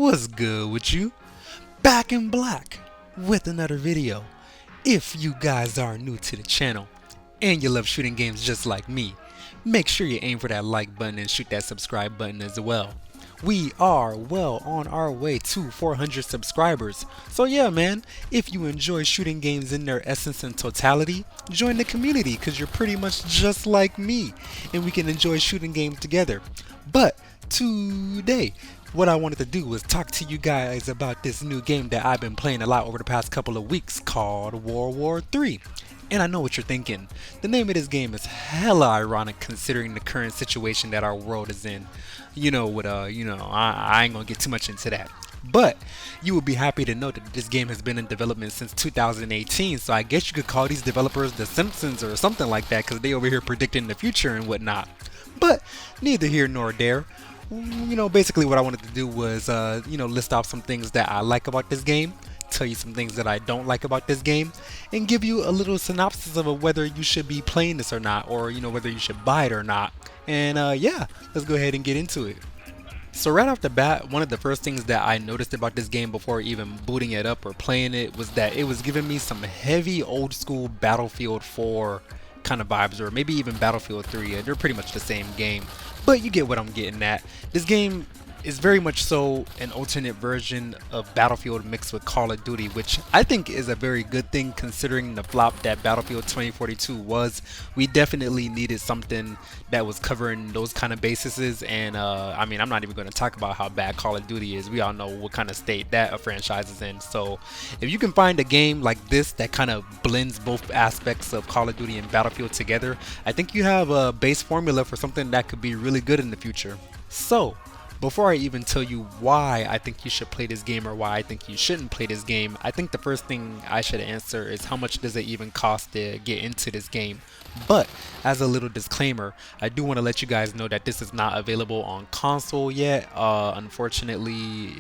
What's good with you? Back in black with another video. If you guys are new to the channel and you love shooting games just like me, make sure you aim for that like button and shoot that subscribe button as well. We are well on our way to 400 subscribers. So yeah man, if you enjoy shooting games in their essence and totality, join the community because you're pretty much just like me and we can enjoy shooting games together. But today, what I wanted to do was talk to you guys about this new game that I've been playing a lot over the past couple of weeks called World War III. And I know what you're thinking. The name of this game is hella ironic considering the current situation that our world is in. I ain't gonna get too much into that. But you will be happy to know that this game has been in development since 2018, so I guess you could call these developers the Simpsons or something like that because they over here predicting the future and whatnot. But neither here nor there. Basically what I wanted to do was, list off some things that I like about this game, tell you some things that I don't like about this game, and give you a little synopsis of whether you should be playing this or not, or, whether you should buy it or not. And yeah, let's go ahead and get into it. So right off the bat, one of the first things that I noticed about this game before even booting it up or playing it was that it was giving me some heavy old school Battlefield 4 kind of vibes, or maybe even Battlefield 3. They're pretty much the same game, but you get what I'm getting at. This game is very much so an alternate version of Battlefield mixed with Call of Duty, which I think is a very good thing considering the flop that Battlefield 2042 was. We definitely needed something that was covering those kind of bases, and I'm not even going to talk about how bad Call of Duty is. We all know what kind of state that a franchise is in. So if you can find a game like this that kind of blends both aspects of Call of Duty and Battlefield together, I think you have a base formula for something that could be really good in the future. So before I even tell you why I think you should play this game or why I think you shouldn't play this game, I think the first thing I should answer is how much does it even cost to get into this game. But as a little disclaimer, I do want to let you guys know that this is not available on console yet. Unfortunately,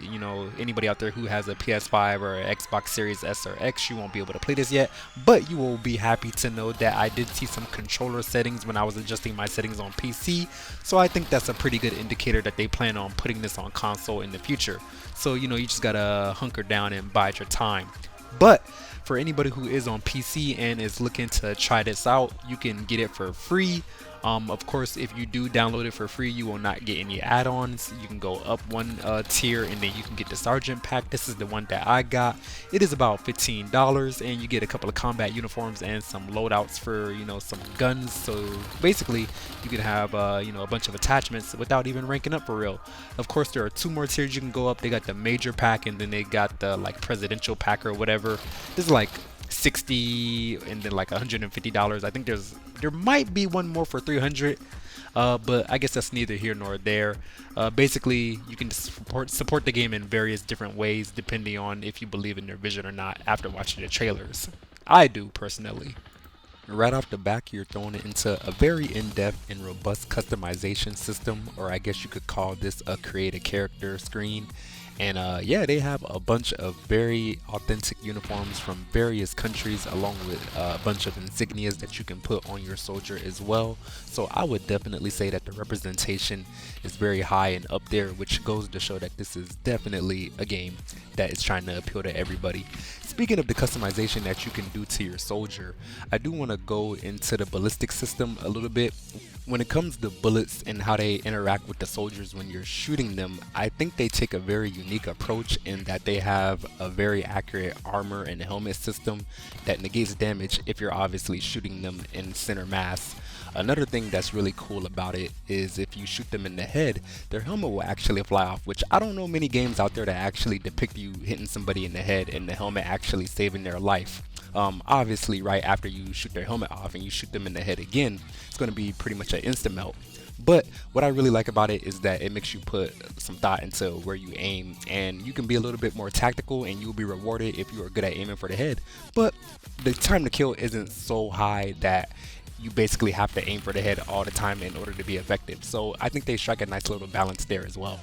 anybody out there who has a PS5 or Xbox Series S or X, you won't be able to play this yet. But you will be happy to know that I did see some controller settings when I was adjusting my settings on PC. So I think that's a pretty good indicator that they plan on putting this on console in the future. So you just gotta hunker down and bide your time. But for anybody who is on PC and is looking to try this out, you can get it for free. Of course, if you do download it for free, you will not get any add-ons. You can go up one tier and then you can get the Sergeant Pack. This is the one that I got. It is about $15 and you get a couple of combat uniforms and some loadouts for, some guns. So basically, you can have, a bunch of attachments without even ranking up for real. Of course, there are two more tiers you can go up. They got the Major Pack and then they got the Presidential Pack or whatever. This is like $60 and then like $150. I think there might be one more for $300, but I guess that's neither here nor there. Basically, you can support the game in various different ways depending on if you believe in their vision or not after watching the trailers. I do personally. Right off the back, you're thrown into a very in-depth and robust customization system, or I guess you could call this a create a character screen. And yeah, they have a bunch of very authentic uniforms from various countries along with a bunch of insignias that you can put on your soldier as well. So I would definitely say that the representation is very high and up there, which goes to show that this is definitely a game that is trying to appeal to everybody. Speaking of the customization that you can do to your soldier, I do want to go into the ballistic system a little bit. When it comes to bullets and how they interact with the soldiers when you're shooting them, I think they take a very unique approach in that they have a very accurate armor and helmet system that negates damage if you're obviously shooting them in center mass. Another thing that's really cool about it is if you shoot them in the head, their helmet will actually fly off, which I don't know many games out there that actually depict you hitting somebody in the head and the helmet actually saving their life. Obviously right after you shoot their helmet off and you shoot them in the head again, it's going to be pretty much an insta melt. But what I really like about it is that it makes you put some thought into where you aim, and you can be a little bit more tactical and you'll be rewarded if you are good at aiming for the head. But the time to kill isn't so high that you basically have to aim for the head all the time in order to be effective. So I think they strike a nice little balance there as well.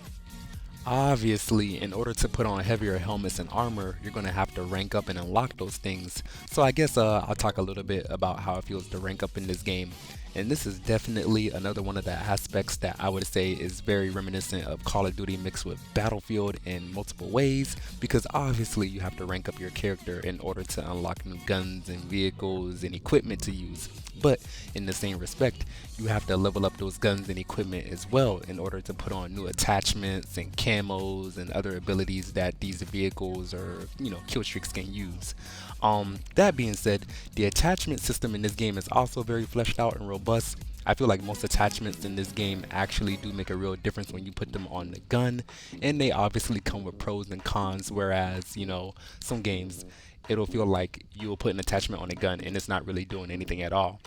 Obviously, in order to put on heavier helmets and armor, you're going to have to rank up and unlock those things. So I guess I'll talk a little bit about how it feels to rank up in this game. And this is definitely another one of the aspects that I would say is very reminiscent of Call of Duty mixed with Battlefield in multiple ways, because obviously you have to rank up your character in order to unlock new guns and vehicles and equipment to use. But in the same respect, you have to level up those guns and equipment as well in order to put on new attachments and camos and other abilities that these vehicles or kill streaks can use. That being said, the attachment system in this game is also very fleshed out and robust. I feel like most attachments in this game actually do make a real difference when you put them on the gun, and they obviously come with pros and cons, whereas, some games it'll feel like you'll put an attachment on a gun and it's not really doing anything at all.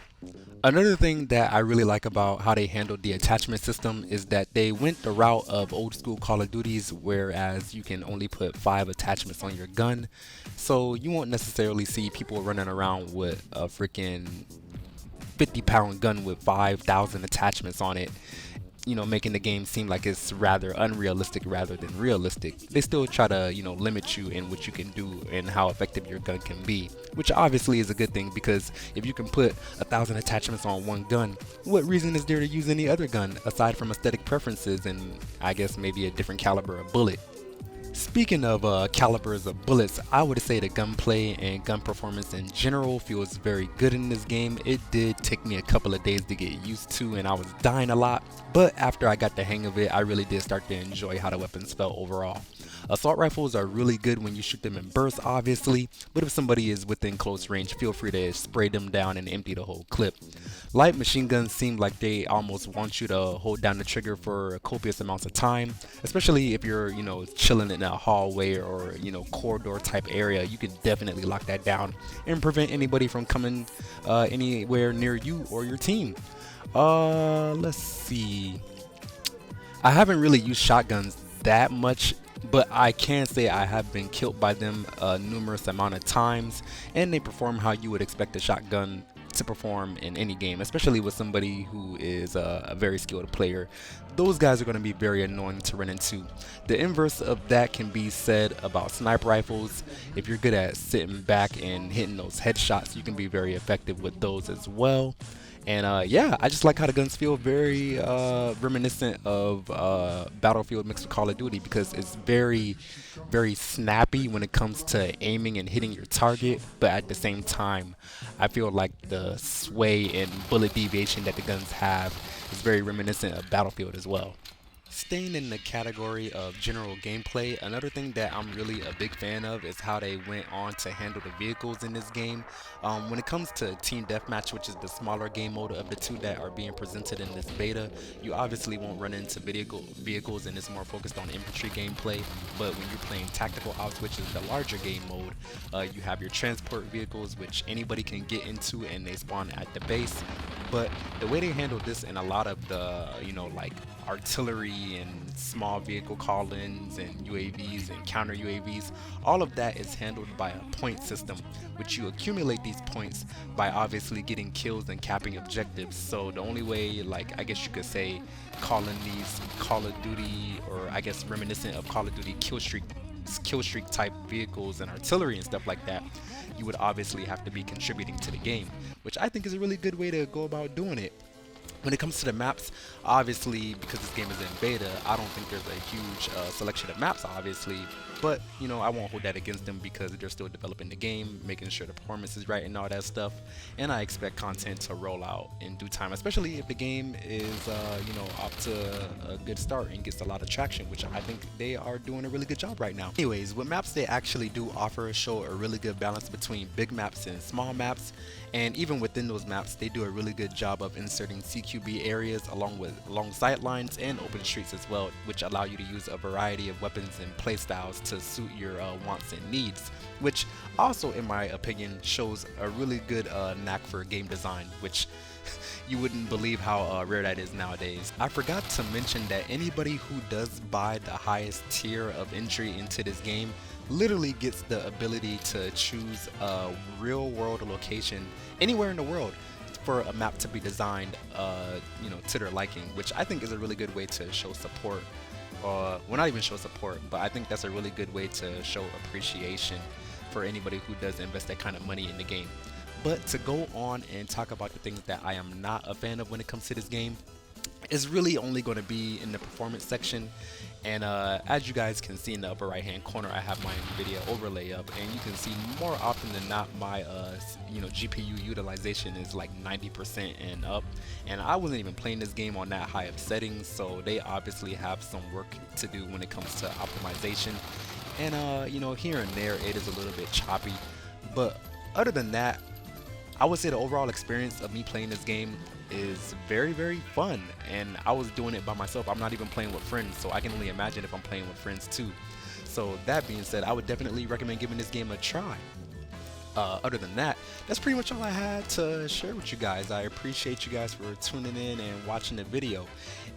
Another thing that I really like about how they handled the attachment system is that they went the route of old school Call of Duties, whereas you can only put 5 attachments on your gun. So you won't necessarily see people running around with a freaking 50-pound gun with 5,000 attachments on it, making the game seem like it's rather unrealistic rather than realistic. They still try to, limit you in what you can do and how effective your gun can be, which obviously is a good thing, because if you can put 1,000 attachments on one gun, what reason is there to use any other gun aside from aesthetic preferences and I guess maybe a different caliber of bullet? Speaking of calibers of bullets, I would say the gunplay and gun performance in general feels very good in this game. It did take me a couple of days to get used to and I was dying a lot, but after I got the hang of it, I really did start to enjoy how the weapons felt overall. Assault rifles are really good when you shoot them in bursts, obviously, but if somebody is within close range, feel free to spray them down and empty the whole clip. Light machine guns seem like they almost want you to hold down the trigger for copious amounts of time, especially if you're, chilling in a hallway or, corridor type area. You can definitely lock that down and prevent anybody from coming anywhere near you or your team. Let's see. I haven't really used shotguns that much, but I can say I have been killed by them a numerous amount of times, and they perform how you would expect a shotgun to perform in any game, especially with somebody who is a very skilled player. Those guys are going to be very annoying to run into. The inverse of that can be said about sniper rifles. If you're good at sitting back and hitting those headshots, you can be very effective with those as well. And yeah, I just like how the guns feel very reminiscent of Battlefield mixed with Call of Duty, because it's very, very snappy when it comes to aiming and hitting your target. But at the same time, I feel like the sway and bullet deviation that the guns have is very reminiscent of Battlefield as well. Staying in the category of general gameplay, another thing that I'm really a big fan of is how they went on to handle the vehicles in this game. When it comes to Team Deathmatch, which is the smaller game mode of the two that are being presented in this beta, you obviously won't run into vehicles and it's more focused on infantry gameplay. But when you're playing Tactical Ops, which is the larger game mode, you have your transport vehicles, which anybody can get into and they spawn at the base. But the way they handle this in a lot of the, like artillery and small vehicle call-ins and UAVs and counter UAVs, all of that is handled by a point system, which you accumulate these points by obviously getting kills and capping objectives. So the only way, like I guess you could say, calling these Call of Duty, or I guess reminiscent of Call of Duty kill streak type vehicles and artillery and stuff like that, you would obviously have to be contributing to the game, which I think is a really good way to go about doing it. When it comes to the maps, obviously, because this game is in beta, I don't think there's a huge selection of maps, obviously. But, I won't hold that against them because they're still developing the game, making sure the performance is right and all that stuff. And I expect content to roll out in due time, especially if the game is, off to a good start and gets a lot of traction, which I think they are doing a really good job right now. Anyways, what maps they actually do offer show a really good balance between big maps and small maps. And even within those maps, they do a really good job of inserting CQB areas along sight lines and open streets as well, which allow you to use a variety of weapons and playstyles to suit your wants and needs, which also, in my opinion, shows a really good knack for game design, which you wouldn't believe how rare that is nowadays. I forgot to mention that anybody who does buy the highest tier of entry into this game literally gets the ability to choose a real world location anywhere in the world for a map to be designed to their liking, which I think is a really good way to show support. Well, not even show support, but I think that's a really good way to show appreciation for anybody who does invest that kind of money in the game. But to go on and talk about the things that I am not a fan of when it comes to this game, it's really only going to be in the performance section. And as you guys can see in the upper right hand corner, I have my NVIDIA overlay up, and you can see more often than not my GPU utilization is like 90% and up, and I wasn't even playing this game on that high of settings, so they obviously have some work to do when it comes to optimization. And here and there it is a little bit choppy, but other than that, I would say the overall experience of me playing this game is very, very fun, and I was doing it by myself. I'm not even playing with friends, so I can only imagine if I'm playing with friends too. So that being said, I would definitely recommend giving this game a try. Other than that, that's pretty much all I had to share with you guys. I appreciate you guys for tuning in and watching the video.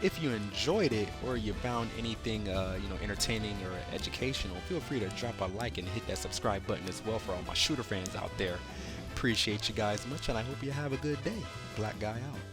If you enjoyed it or you found anything entertaining or educational, feel free to drop a like and hit that subscribe button as well for all my shooter fans out there. Appreciate you guys much, and I hope you have a good day. Black Guy out.